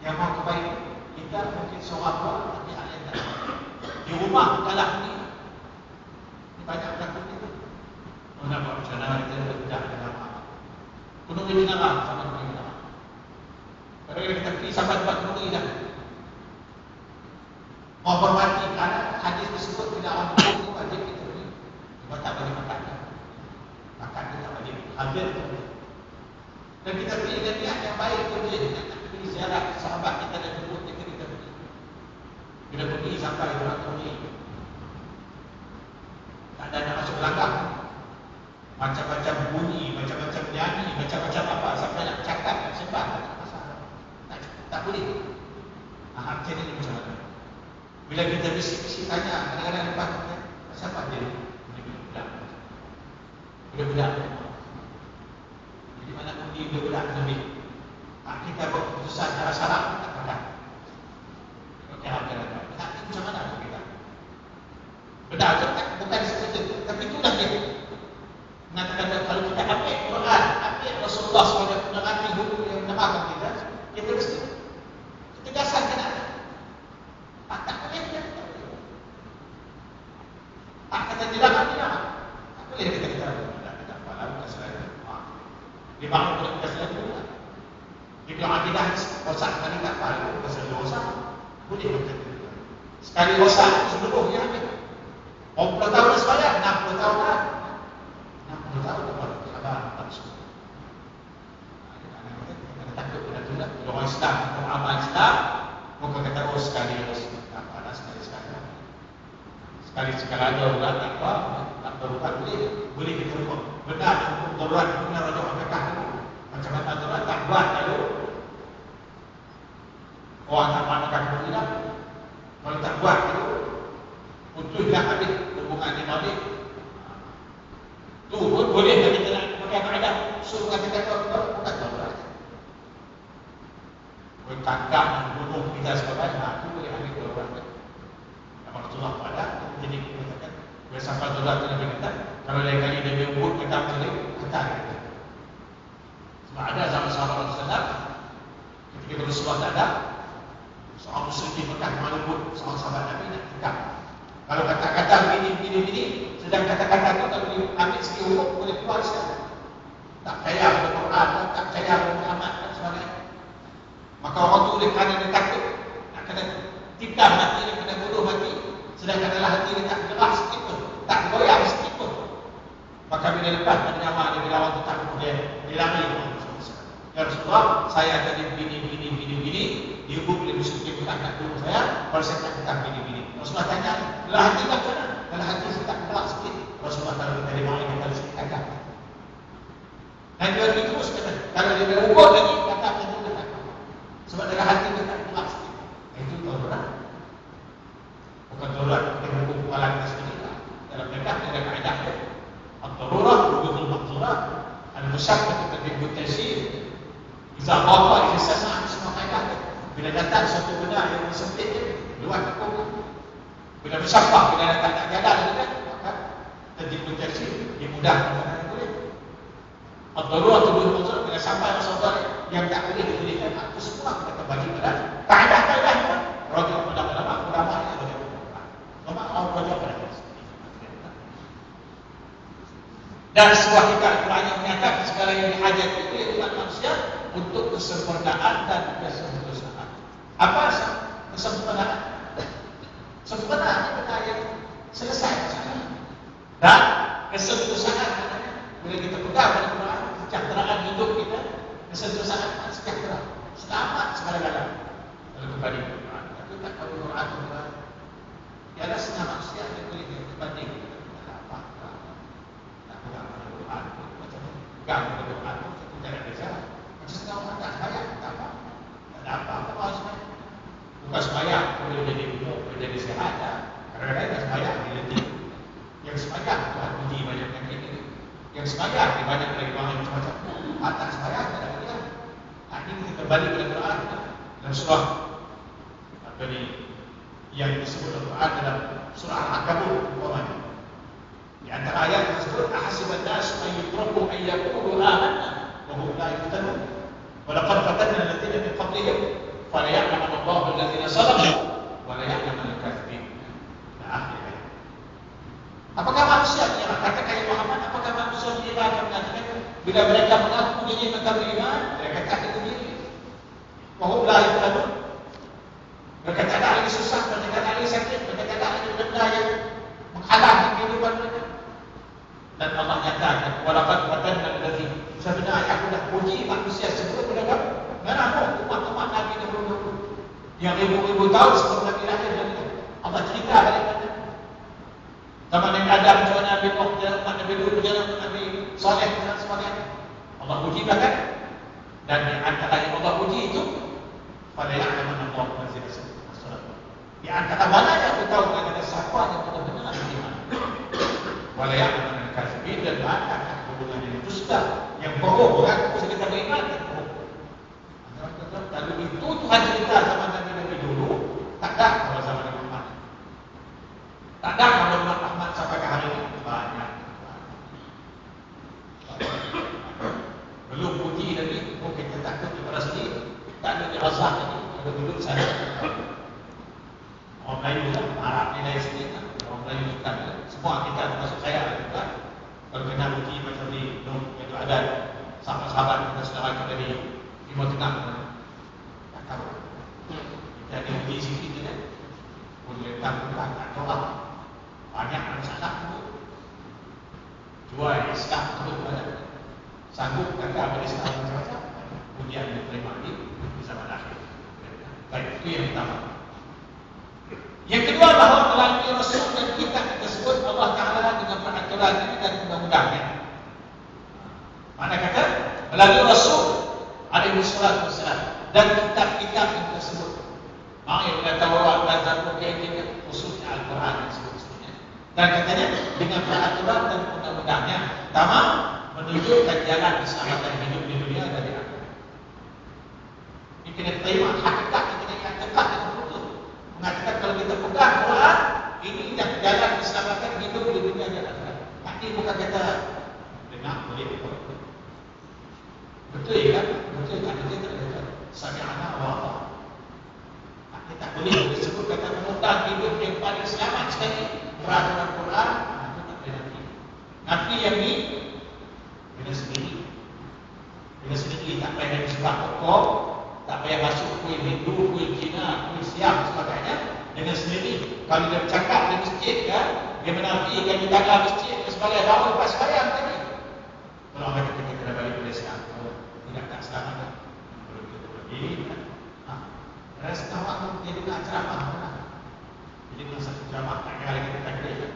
Yang mau kebaikan kita mungkin seorang tua, tapi hal yang tak mau. Di rumah dalam ni banyak takut itu. Oh, nak buat macam mana kita tidak ada nama. Gunung ini nama sama gunung ini nama. Kalau kita pergi sampai tempat gunung ini dah. Mau hormati kerana hadis tersebut tidak orang gunung itu wajib kita pergi. Sebab tak bagi makan. Makan kita tak bagi hadir itu. Dan kita pergi dengan niat yang baik itu boleh. Kita nak pergi ziarah sahabat kita dan duduk kita pergi. Kita pergi sampai orang pergi. Tak ada nak masuk belakang. Macam-macam bunyi, macam-macam nyanyi, macam-macam apa. Sampai nak cakap, nak sembah, tak ada masalah. Tak boleh. Macam ni macam mana? Bila kita bisik-bisik tanya, kadang-kadang lepas kita, siapa dia? Budak-budak. Budak-budak. Jadi mana pun dia budak-budak lebih. Kita buat keputusan cara salah, tak pakai. Okey, kadang-kadang. Tapi macam mana kita? Benar atau tak? Bukan seperti itu. Tapi itulah dia. Mengatakan kalau kita ambil Quran, ambil Rasulullah SAW mengerti hukum yang menamakan kita, kita mesti ketegasan kena. Tak boleh kita. Tak kata tidak. Tak boleh kita tidak faham kesalahan. Dia bangun pada kesalahan itu. Dia bilang akidah rosak kali tak faham kesalahan rosak. Boleh kita. Sekali rosak seluruhnya habis. 40 tahun dah sembahyang, 60 tahun dah. 60 tahun dah baru sabar tak semua. Kita takut pada tu lah. Orang Islam, orang amal Islam, muka kata oh sekali tak apa, sekali. Sekali ada orang tak apa, tak berubat boleh kita buat. Benar hukum darurat itu benar ada orang kata dulu. Macam mana darurat tak buat lalu. Orang tak makan dulu dah. Kalau tak buat itu putuslah habis hubungan dengan balik. Tu pun boleh kita nak pakai kaedah suruh kita bukan darurat. Bertangkap bunuh kita sebagainya, itu boleh ambil darurat. Rasulullah pada jadi katakan bersama darurat itu Nabi kata kalau lain kali dia menyebut kata macam ni kata kita. Sebab ada zaman sahabat Rasulullah ketika Rasulullah tak ada seorang muslim di Mekah menyebut seorang sahabat Nabi nak tegak. Kalau kata-kata begini, sedang kata-kata itu kalau diambil segi hukum boleh keluar sekali. Tak percaya pada Quran, tak percaya pada Muhammad dan sebagainya. Maka orang itu oleh kerana dia takut nak kena tikam hati dia, kena bunuh hati, sedangkan dalam hati dia tak gerah sikit pun, tak goyang sikit pun. Maka bila lepas pada nyawa dia, bila orang itu takut dia lari. Ya Rasulullah, saya tadi begini, dihukum oleh musuh dia bukan nak bunuh saya, kalau saya tak kata begini. Rasulullah tanya, dalam hati tak macam mana? Dalam hati saya tak gelap sikit. Rasulullah taruh dari mana kita harus kata. Dan dia lagi terus kata, kalau dia berukur lagi, kata macam tu kata. Sebab dalam hati dia tak gelap sikit. Itu darurat. Bukan darurat kita hukum kepala kita sendiri. Dalam mereka ada kaedah dia. Ad-darurat, rubukul makzurat. Al-musyabbah kita dibut tasir. Iza Allah, iza sasa'an, semua kaedah dia. Bila datang satu benda yang disempit dia, luar hukum. Bila bersyampah, bila datang tak jalan kan, maka terjadi terjadi, dimudahkan mana boleh. Ad-darurat tubuh maksud bila sampai masalah yang tak boleh diberikan, itu semua kita kembali pada kaedah-kaedah itu. Rojak pada ulama yang rojak ulama orang rojak pada dan sebuah kitab Al-Quran yang menyatakan segala yang dihajat itu yaitu manusia untuk kesempurnaan dan kesempurnaan. Apa kesempurnaan? Sempurna benda yang selesai masalah. Dan kesempurnaan bila kita pegang pada Quran, kesejahteraan hidup kita, kesempurnaan sejahtera, selamat segala-galanya. Kalau kembali ke Quran, tapi tak tahu Quran itu tiada setengah manusia yang boleh berbanding dengan apa. Tak pegang pada Quran, macam ni. Pegang pada Quran itu tidak ada. Macam setengah orang tak sembahyang, tak apa. Tak ada apa-apa harus sembahyang. Bukan sembahyang, boleh jadi bunuh, boleh jadi sehat. Kadang-kadang tak sembahyang, dia letih. Yang sembahyang, Tuhan puji banyak yang ini. Yang sembahyang, dia banyak lagi orang yang macam-macam. Tak sembahyang, tak ada lagi. Ini kita kembali kepada Quran. Dalam surah apa ni yang disebut Al-Quran dalam surah Al-Ankabut. Di antara ayat tersebut, ahasiban nas an yutraku an yaqulu amanna wa hum la yuftanun. Wa laqad fatanna alladziina min qablihim falaya'lamanna Allahu alladziina sadaqu wa laya'lamanna al-kadhibin. Akhirnya. Apakah manusia yang katakan ya Muhammad, apakah manusia dia akan mengatakan bila mereka mengaku dirinya beriman, mereka kata sendiri. Wa hum la yuftanun. Mereka tak ada lagi susah, mereka tak ada lagi sakit, mereka tak ada lagi benda yang menghalangi kehidupan mereka. Dan Allah nyatakan, walaqad fatanna alladziina, sebenarnya aku dah puji manusia sebelum mereka. Mana umat-umat Nabi dahulu yang ribu-ribu tahun sebelum Nabi lahir dan Allah cerita daripada zaman Nabi Adam, zaman Nabi Nuh, zaman Nabi Lut, zaman Nabi Saleh dan sebagainya. Allah puji bahkan, dan di antara yang Allah puji itu pada yang mana Allah masih di antara mana yang aku tahu ada siapa yang benar-benar beriman. Wala ya'lamu al-kadhibin, dan mana hubungan yang dusta, yang bohong, mengaku kita beriman dan bohong. Lalu itu Tuhan cerita zaman Nabi dulu, tak ada kalau zaman Nabi Muhammad. Tak ada kalau Nabi Muhammad sampai ke hari ini banyak. Belum puji lagi, mungkin kita takut kepada sendiri. Tak ada dirasah lagi, ada duduk sana. Orang Melayu lah, Arab ni lain sikit lah. Orang Melayu bukan lah. Semua kita, termasuk saya juga. Kalau kena uji macam ni, itu ada sahabat-sahabat kita saudara kita di Timur Tengah. Tak tahu. Kita ada uji sikit je kan. Boleh tanggung-tanggung, tak tahu lah. Banyak masalah tu. Jual Islam tu pada sanggup kata apa Islam macam-macam. Ujian yang terima di zaman akhir. Baik, itu yang pertama. Yang kedua, bahawa melalui Rasul dan kitab tersebut Allah Ta'ala dengan peraturan dan undang-undangnya. Mana kata? Melalui Rasul alaihi salatu wassalam dan kitab-kitab yang tersebut. Maka yang kata Taurat dan Zabur kaitannya khususnya Al-Quran dan sebagainya. Dan katanya dengan peraturan dan undang-undangnya, pertama menunjukkan jalan keselamatan hidup di dunia dan di akhirat. Ini kena terima hakikat yang kena nyatakan dengan betul. Mengatakan kalau kita pegang Quran, ini dah jalan keselamatan hidup di dunia dan akhirat. Nanti bukan kata dengar boleh betul. Betul kan? Betul kan? Kita tak kata sami'ana wa ata'na. Kita tak boleh disebut kata pemutar hidup yang paling selamat sekali peraturan Quran. Itu tak boleh nanti. Nanti yang ni kena sendiri. Kena sendiri, tak payah dari sebelah pokok, tak payah masuk kuih Hindu, kuih Cina, kuih Siam sebagainya. Dengan sendiri. Kalau dia bercakap di masjid kan, dia menafikan di dalam masjid dan sebagainya, baru lepas sembahyang tadi. Kalau kata kita kena balik ke Islam, tidak tak selamat kan? Belum kita pergi kan? Rasa orang jadi nak ceramah. Jadi kalau satu ceramah tak kira lagi kita kira.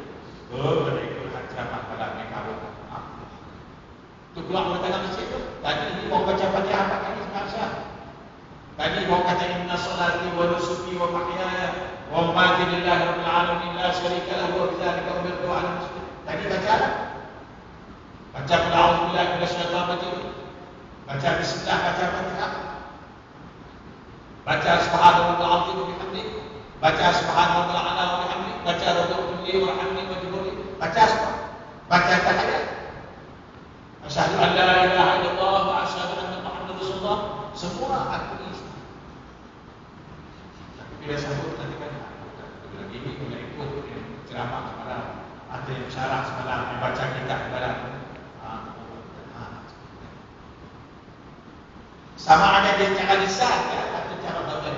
Boleh ikut ceramah pada mereka. Itu keluar dari tengah masjid tu. Tadi ini mau baca Fatihah pakai ni semasa. Tadi mau kata inna salati wa nusuki wa mahyaya wa mamati lillahi rabbil alamin la syarika lahu wa bidzalika umirtu wa ana muslim. Tadi baca apa? Baca qul a'udzu billahi minasyaitonir rajim. Baca bismillah, baca Fatihah. Baca subhanallahil azim wa bihamdihi. Baca subhanallahil a'la wa bihamdihi. Baca rabbil warhamni wajburni. Baca semua. Baca tahiyat. Asyhadu an la ilaha illallah wa asyhadu anna Muhammadar Rasulullah. Semua aku isi. Tapi bila sebut tadi kan bila gini bila ikut ceramah semalam, ada yang syarah semalam, yang baca kitab semalam. Sama ada dia cara lisan ya, atau cara badan.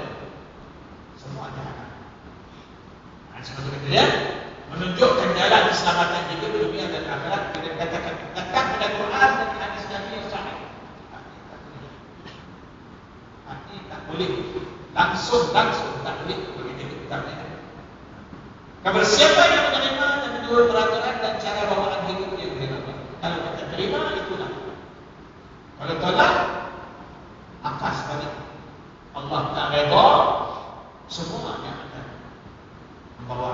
Semua ada. Sebab itu dia menunjukkan jalan keselamatan hidup dunia dan akhirat. Kita katakan tetap pada Quran dan hadis Nabi yang sahih. Hati tak boleh langsung tak boleh begitu kita ini. Kabar siapa yang menerima dan menurut peraturan dan cara bawaan hidup yang benar. Kalau kita terima itulah. Kalau tolak akas balik. Allah tak redha, semua yang akan membawa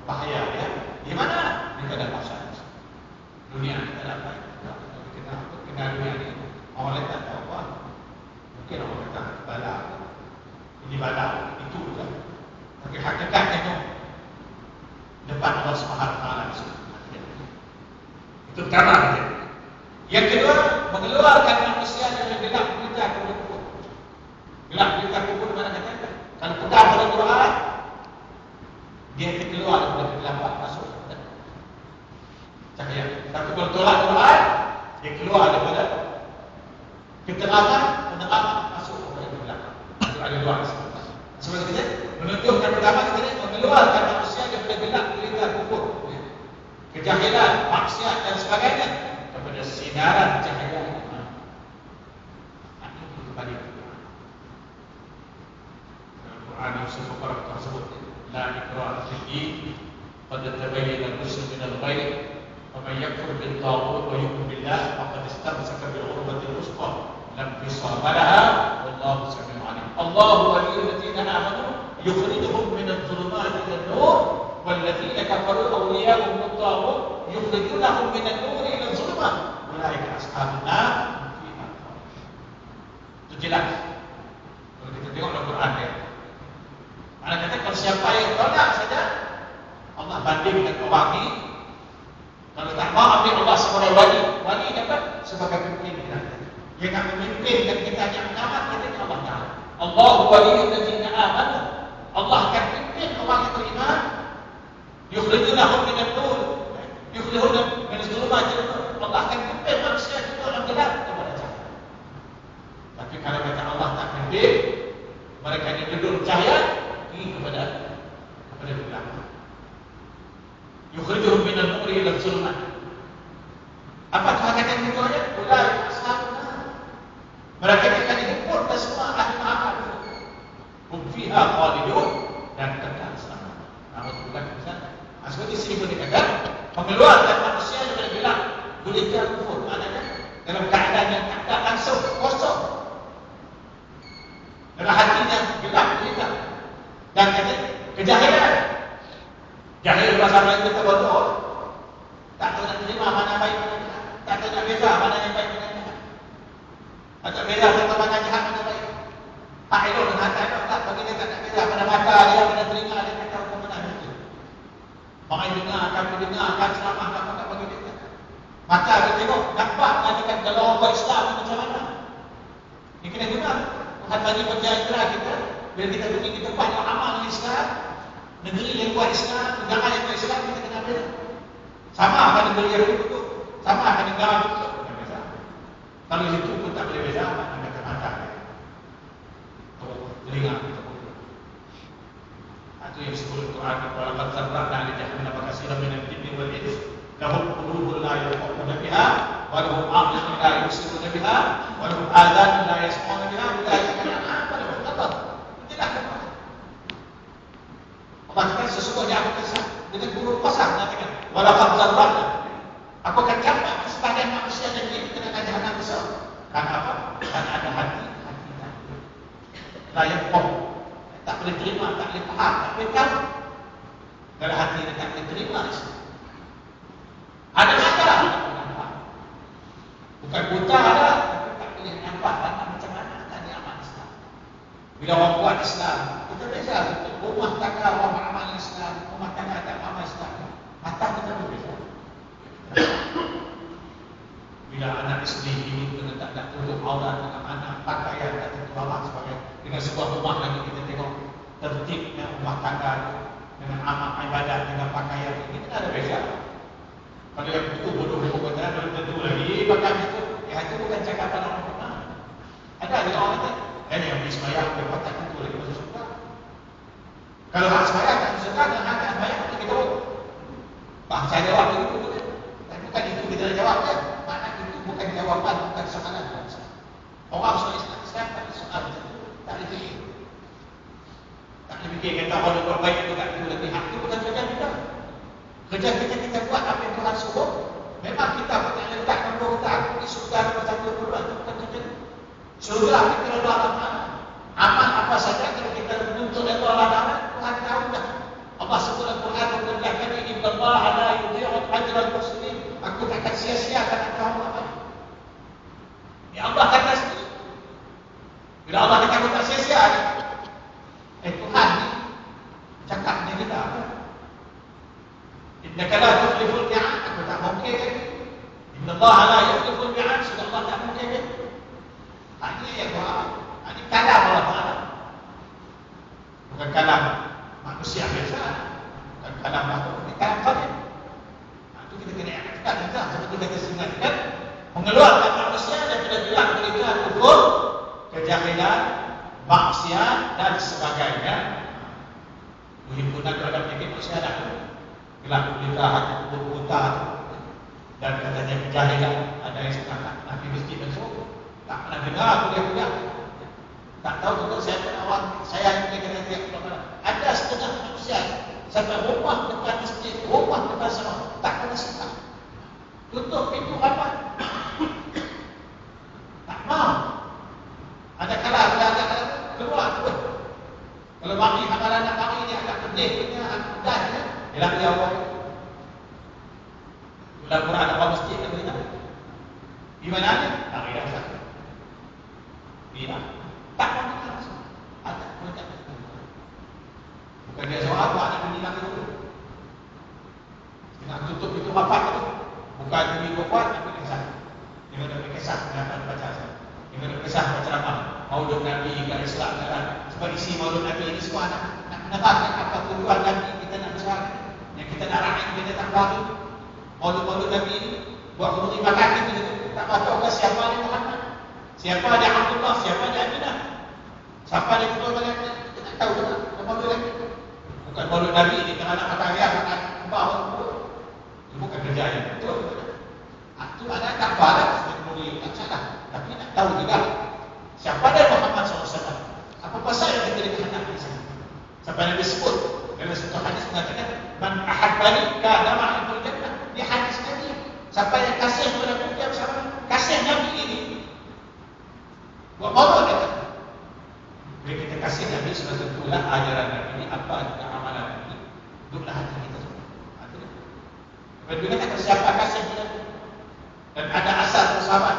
bahaya ya. Di mana? Di dalam masa dunia kita dapat. Kita dunia ini orang lain tak tahu apa. Mungkin orang kata bala. Ini bala, itu bukan. Tapi hakikatnya itu depan Allah Subhanahu Wa Taala. Itu pertama kita. Yang kedua, mengeluarkan manusia dari gelap gulita kufur. Gelap gulita kufur mana kata? Kalau pegang pada Quran, dia akan keluar daripada kegelapan masuk cahaya. Tapi kalau tolak Quran, dia keluar daripada keterangan, penerangan masuk kepada kegelapan. Itu ada dua kesempatan. Sebab kita menunjukkan pertama kita mengeluarkan manusia daripada gelap gulita kufur, kejahilan, maksiat dan sebagainya kepada sinaran cahaya iman. Itu kembali ke Quran. Al-Quran yang sebuah tersebut, la ikraha fid din, qad tabayyana ar-rushd min al-ghayy, wa man yakfur bil-taghut wa yu'min billah faqad istamsaka bil-'urwati al-wuthqa lam fisama laha wallahu samii'un 'aliim. Allahu waliyyul ladzina aamanu yukhrijuhum min adh-dhulumati ila an-nur wal-ladzina kafaru awliyaa'uhum at-taghut yukhrijunahum min an-nuri ila adh-dhulumat ulaika ashabun nar hum fiha khalidun. Itu jelas. Kalau kita tengok dalam Quran dia. Mana kata kalau siapa yang tolak saja Allah banding dengan orang ini. Kalau tak mau ambil Allah sebagai wali, wali dapat sebagai pemimpin. Dia nak memimpin dan kita yang amat kita Allah Taala. Allahu waliyyul ladzina amanu. Allah akan pimpin orang yang beriman. Yukhrijunahum minan nur. Yukhrijunahum min adh-dhulumati ila nur. Allah akan pimpin manusia itu dalam gelap kepada cahaya. Tapi kalau kata Allah tak pimpin, mereka ini duduk cahaya pergi kepada gelap. Yukhrijuhum minan nuri ila adh-dhulumat. Apakah kata itu aja? Ulai ashabun nar. Mereka ini akan dihimpun ke semua ahli neraka. Hum fiha khalidun dan kekal selama. Namun bukan misalnya. Seperti sini pun dikatakan mengeluarkan manusia dari gelap gulita kufur. Maknanya dalam keadaan yang tak ada langsung kosong. Dalam hatinya gelap gulita dan kejahilan. Jahil bahasa Melayu kita bodoh. Tak tahu nak terima mana baik mana jahat. Tak tahu nak beza mana yang baik mana yang jahat. Tak tahu beza tentang mana jahat mana baik. Tak elok dan hati tak bagi dia tak nak beza pada mata dia, pada telinga dia, tak tahu ke mana itu. Orang dengar akan mendengar akan ceramah akan tak bagi dia. Mata dia tengok dapat mengatakan kalau orang Islam macam mana. Ini kena guna. Tuhan bagi penjara kita bila kita duduk di tempat yang amal Islam, negeri yang buat Islam, negara yang buat Islam, kita kena beza. Sama akan negeri yang duduk, sama akan negara duduk, kita beza. Kalau itu pun tak boleh beza, maka kata mata dia. Telinga kita pun. Itu yang disebut Quran, walaqad zarra'na li jahannama katsiran minal jinni wal ins, lahum qulubun la yafqahuna biha, wa lahum a'yunun la yubsiruna biha, wa lahum adhanun la yasma'una biha, ulaika kal'an'am bal hum adall. Tidak akan bahkan sesungguhnya aku kesal dengan buruk pasang mengatakan walaqad zarra'na, aku akan capai sebagian manusia dan jin ke neraka jahanam besar. Karena apa? Karena ada hati tak layak pom, tak boleh terima, tak boleh faham, tak boleh tahu. Kalau hati dia tak boleh terima Islam. Ada mata tak boleh nampak. Bukan buta ada, tapi tak boleh nampak macam mana akan diamal Islam. Bila orang buat Islam, kita beza rumah tangga orang amal Islam, rumah tangga tak amal Islam. Mata kita berbeza. Bila anak isteri ini kena tak nak tutup aurat dengan anak, pakaian tak tutup aurat sebagainya. Dengan sebuah rumah lagi kita tengok tertibnya rumah tangga dengan amal ibadat, dengan pakaian ini kita ada beza. Kalau yang itu bodoh-bodoh kata belum tentu lagi pakai itu. Ya itu bukan cakapan orang benar. Ada orang kata, ini yang dismayang dia pakai itu lagi masuk surga. Kalau hak sembahyang tak suka dan hak sembahyang kita jawab. Bahasa jawab itu boleh. Tapi bukan itu kita jawab kan. Makna itu bukan jawapan, bukan soalan. Orang soal Islam tak soal itu. Tak dipikir. Tak dipikir kata orang buat baik itu tak itu lebih hak itu bukan kerja kita. Kerja kita buat apa yang Tuhan suruh. Memang kita tak letak nombor kita di surga nombor 1 bulan itu bukan kerja. Surga kita ada Allah. Amal apa saja kalau kita menuntut Allah Taala, Tuhan tahu dah. Allah sebut Al-Quran mengerjakan ini, Allah la yudhi'u ajral muslimin. Aku tak akan sia-siakan kamu apa. Ya Allah kata sendiri. Bila Allah kata aku tak sia-sia, Tuhan ni cakap dengan kita apa? Innaka la tukhliful mi'ad, aku tak mungkin lagi. Allah la yukhlifu al-mi'ad, sudah Allah tak mungkin kan? Ini yang Quran. Ini kalam Allah Taala. Bukan kalam manusia biasa. Bukan kalam makhluk, ini kalam Allah. Itu kita kena ingatkan juga seperti kita ingatkan mengeluarkan manusia daripada bilang mereka kufur, kejahilan, maksiat dan sebagainya. Menghimpunan terhadap penyakit manusia dah. Gelap gulita, hati buta, dan katanya kejahilan. Ada yang sekarang Nabi mesti masuk. Tak pernah dengar kuliah-kuliah. Tak tahu juga saya penawar. Saya yang kena tiap kepada. Ada setengah manusia sampai rumah depan masjid, rumah depan sana, tak pernah sikap. Tutup pintu rapat. Tak mau. Ada kala agak keluar tu. Kalau mati amalan nak mati ni agak pedih punya, dah ya. Ialah dia Allah. Dalam Quran apa masjid tak boleh. Di mana ada? Tak ada rasa. Tidak. Tak ada rasa. Ada pun tak ada. Bukan dia seorang apa nak bunyi lagi tu. Nak tutup itu rapat tu. Bukan bunyi kuat nak kisah. Dia ada kisah dapat baca. Dia ada kisah baca apa? Maulud Nabi kat Islam sekarang. Sebab isi Maulud Nabi ini semua nak menerangkan apa tujuan Nabi kita nak besar. Yang kita nak rakyat kita tak tahu. Maulud Nabi ini buat terima kasih kita tak tahu ke siapa ni Muhammad. Siapa dia Abdullah, siapa dia Aminah. Siapa dia ketua balik kita tak tahu juga. Maulud Nabi. Bukan Maulud Nabi ini kerana makan raya makan kembang. Itu bukan kerja yang betul. Itu ada tak balas sebenarnya tak salah. Tapi nak tahu juga siapa dia Muhammad SAW. Apa pasal yang kita dikehendaki di sana? Sampai Nabi sebut dalam satu hadis mengatakan man ahabbani kana ma'al jannah. Ini hadis Nabi. Siapa yang kasih kepada aku dia bersama kasih Nabi ini. Buat apa dia kata? Bila kita kasih Nabi sudah tentulah ajaran Nabi ini apa juga amalan Nabi. Duduklah hati kita semua. Bila kata siapa kasih kepada aku? Dan ada asal sahabat.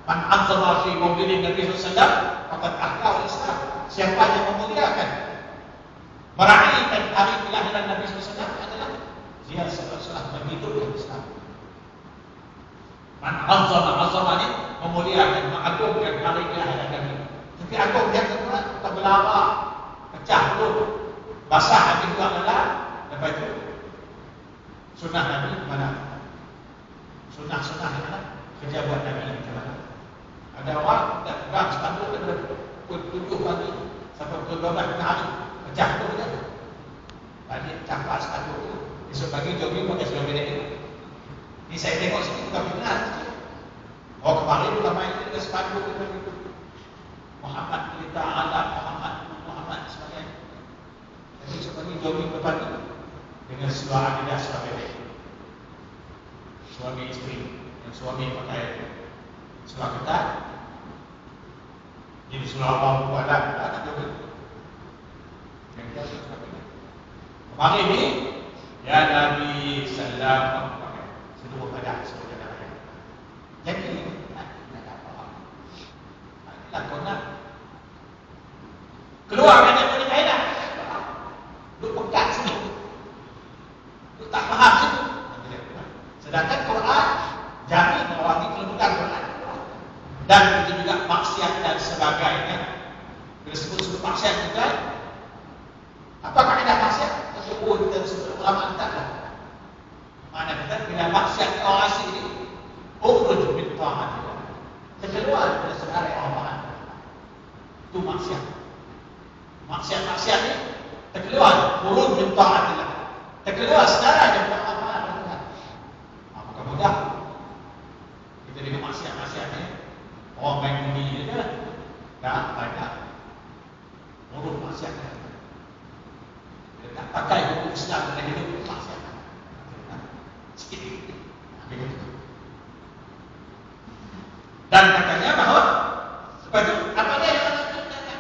Man azzama fi maulidin Nabi SAW faqad ahya al-Islam. Siapa yang memuliakan meraihkan hari kelahiran Nabi SAW adalah dia setelah menghidupkan Islam. Man azzama ni memuliakan, mengagungkan hari kelahiran Nabi. Tapi agung dia kedua terbelara, pecah dulu, basah hati dua lelah. Lepas itu sunnah Nabi mana? Sunnah-sunnah mana? Kerja buat Nabi macam mana? Ada orang tak pegang sepanduk daripada pukul 7 pagi sampai pukul 12 tengah hari. Pecah tu je. Balik campak sepanduk tu. Esok pagi jogging pakai slogan ini. Ni saya tengok sini bukan benar. Oh kemarin ramai dengan sepanduk itu. Muhammad kita Allah Muhammad sebagainya. Jadi esok pagi jogging depan tu dengan seluar Adidas sebagainya. Suami isteri. Yang suami pakai seluar ketat. Jadi seluar bambu ada juga. Yang kita sebagainya. Kemarin ni ya Nabi Sallam seluruh badan seluruh badan. Jadi nak apa? Nak kena keluarkan daripada kaedah. Duk pekat situ. Duk tak faham situ. Sedangkan Quran jamin orang ini kalau bukan Quran. Dan itu juga maksiat dan sebagainya. Bila sebut-sebut maksiat juga, apa kaedah maksiat? Kita sebut ulama taklah. Mana kata bila maksiat orang asing ini ukhruj min ta'atillah. Terkeluar daripada syariat Allah. Itu maksiat. Maksiat ini terkeluar ukhruj min ta'atillah. Terkeluar sedara daripada Allah. Bukan mudah. Kita dengan maksiat ni orang main budi je dah banyak. Urut maksiat ni. Tak pakai hukum Islam dan hidup maksiat. Sikit. Dan katanya bahawa sebab itu apa dia yang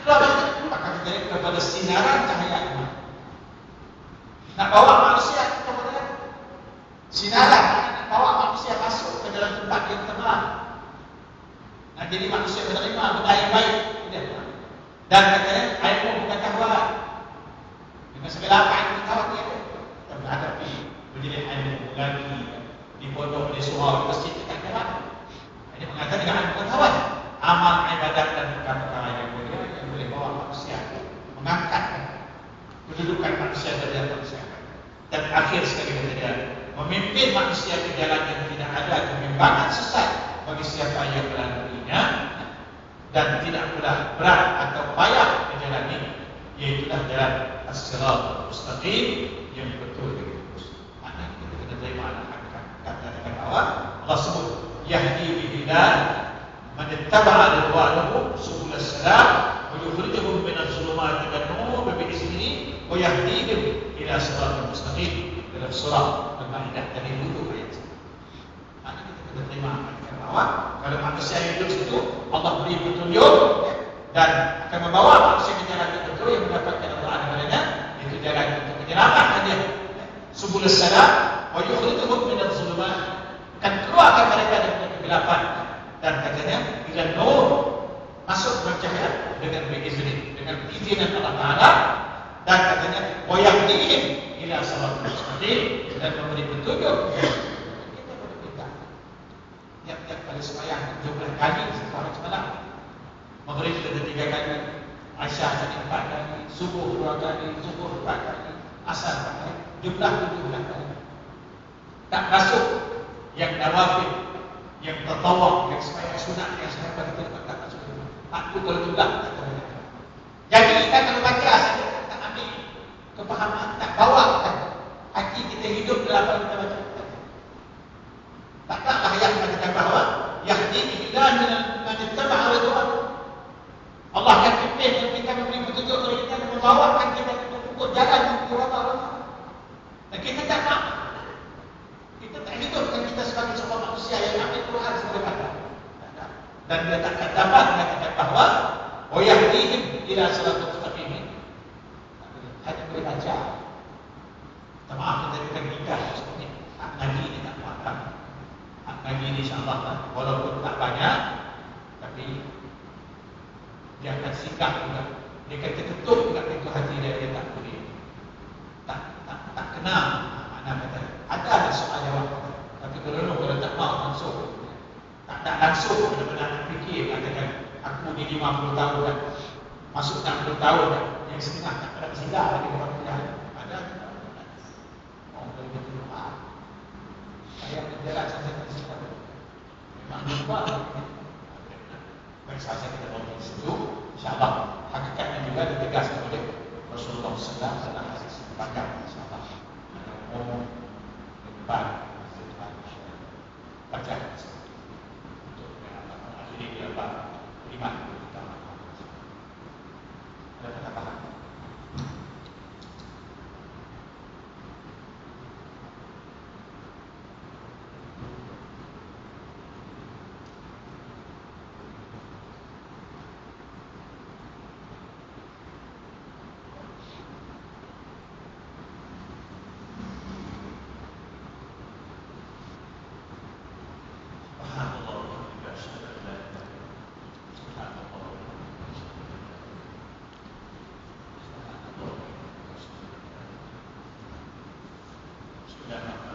keluar dari maka kita kepada sinaran cahaya iman. Nak bawa manusia kepada sinaran, nak bawa manusia masuk ke dalam tempat yang terang. Nak jadi manusia menerima benda yang baik. Dan katanya ilmu bukan tahuan. Dengan segala apa yang kita tahu kita menghadapi majlis ilmu lagi di pondok, di surau, di masjid kita kena adab dan perkara-perkara yang mulia yang boleh bawa manusia mengangkat kedudukan manusia dari manusia. Dan akhir sekali kata dia, memimpin manusia ke jalan yang tidak ada kebimbangan sesat bagi siapa yang melaluinya, dan tidak pula berat atau payah ke jalan ini, iaitulah jalan as-siratal mustaqim yang betul dan lurus. Maknanya kita kena terima kata-kata awal Allah sebut yahdi bihilal man ittaba'a ridwanahu subul salam wa yukhrijuhum minadh dhulumati ilan nur bi'iznihi wa yahdihim ila siratal mustaqim dalam surah Al-Maidah dari dulu ayat. Maknanya kita kena terima kata awal kalau manusia hidup situ Allah beri petunjuk dan akan membawa manusia ke jalan yang betul yang mendapatkan Allah daripadanya, itu jalan untuk menyelamatkan dia. Subul salam wa yukhrijuhum minadh dhulumat, akan keluarkan mereka dari kegelapan, dan katanya ila nur, masuk bercahaya dengan biizni, dengan izinan Allah Taala, dan katanya wa yahdihim ila siratal mustaqim, dan memberi petunjuk. Kita boleh minta tiap-tiap kali sembahyang 17 kali semalam semalam, maghrib sudah 3 kali, Aisyah tadi 4 kali, subuh 2 kali, zuhur 4 kali, asar 4 kali, jumlah 17 kali. Tak masuk yang nawafil, yang tatawwu, yang sembahyang sunat, yang sembahyang kita tak masuk. Aku kalau juga tak tahu. Jadi kita kalau baca saja tak ambil kepahaman, tak bawa kan. Hati kita hidup dalam apa kita baca. Takkanlah yang mengatakan bahawa yahdi ila man ittaba'a ridwanahu, Allah akan pimpin dan kita memberi petunjuk kepada kita dan membawakan kita ke jalan yang dirata Allah. Dan kita tak nak. Kita tak hidup dengan kita sebagai seorang manusia yang ambil Quran sebagai kata. Dan dia takkan dapat mengatakan bahawa wa yahdihim ila siratal mustaqim. Hanya boleh baca. Minta maaf kita bukan nikah seperti hak ngaji ni tak maafkan. Hak ngaji ni insyaAllah walaupun tak banyak, tapi dia akan singgah juga. Dia akan terketuk juga pintu hati dia tak boleh. Tak kenal mana kata. Ada soal jawab. Tapi kalau tak mau langsung. Tak langsung benar-benar nak fikir katakan aku ni 50 tahun dah. Masuk 60 tahun dah. Yang setengah tak ada singgah lagi orang pindah. Ada. Oh, boleh betul. Saya berjalan sampai ke situ. Memang lupa. Saja kita boleh setuju, insyaAllah hakikatnya juga ditegaskan oleh Rasulullah SAW dalam hadis panjang, insyaAllah ada umum depan baca untuk mengakhiri apa iman kita. Ada kata-kata Bismillahirrahmanirrahim.